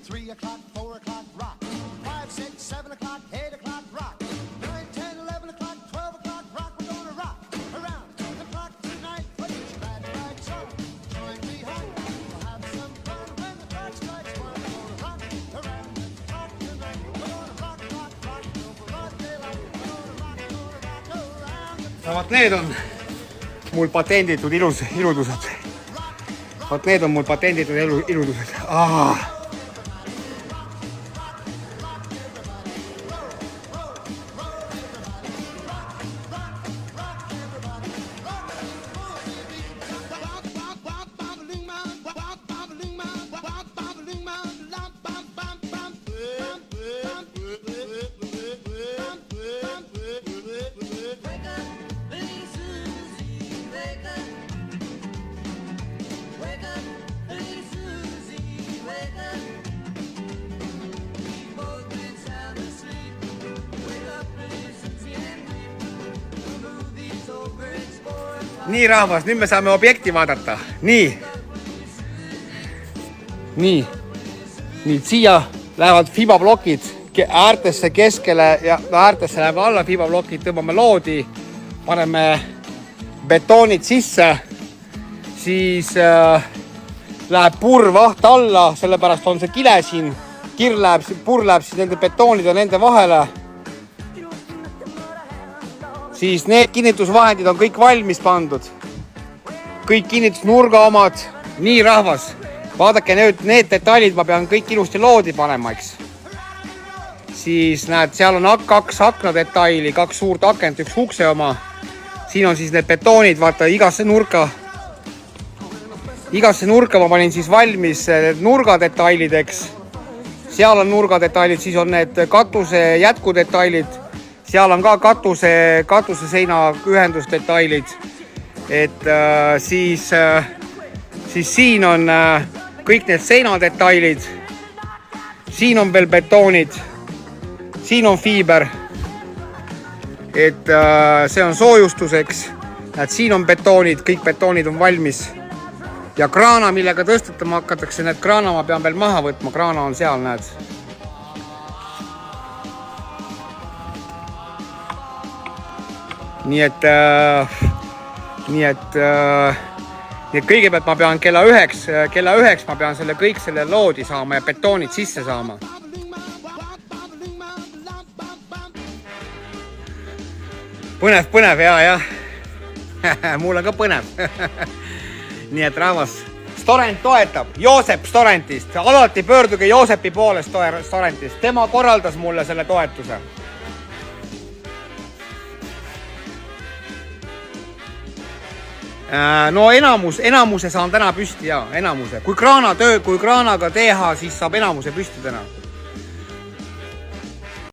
3 o'clock, 4 o'clock, rock. 5, 6, 7 o'clock, 8 o'clock, rock. 9, 10, 11 o'clock, 12 o'clock, rock. We're gonna rock around the clock tonight. Put your glad rags on. Join me home. We'll have some fun when the clock strikes 1. We're gonna rock around the clock tonight. We're gonna rock, rock, rock till broad daylight. We're gonna rock around the no vot, need on mul patenditud iludused. Vot need on mul patenditud iludused. Nii rahvas, nüüd me saame objekti vaadata. Nii, siia lähevad fibablokid äärtesse keskele ja äärtesse läheb alla fibablokid, tõmbame loodi, paneme betoonid sisse, siis läheb purvaht alla, sellepärast on see kile siin, purr läheb siis nende betoonide nende vahele. Siis need kinnitusvahendid on kõik valmis pandud. Kõik kinnitusnurga omad. Nii rahvas, vaadake nüüd need detailid, ma pean kõik ilusti loodi panema, eks. Siis näed, seal on 2 akna detaili, 2 suurt akent, 1 ukse oma. Siin on siis need betoonid, vaata igasse nurka. Igasse nurka ma panin siis valmis nurgadetailideks. Seal on nurgadetailid, siis on need katuse jätkudetailid. Seal on ka katuse seina ühendusdetailid, et siis siin on kõik need seinadetailid, siin on veel betoonid, siin on fiiber, et see on soojustuseks, et siin on betoonid, kõik betoonid on valmis ja kraana, millega tõstetama hakatakse, need kraana ma pean veel maha võtma, kraana on seal, näed. Nii et kõigepealt ma pean kella 9 ma pean kõik selle loodi saama ja betoonid sisse saama. Põnev, jah. Mul on ka põnev. Nii et rahvas, Storent toetab, Joosep Storentist. Alati pöörduge Joosepi poole Storentist. Tema korraldas mulle selle toetuse. No enamuse saan täna püsti ja enamuse. Kui kraanaga teha, siis saab enamuse püsti täna.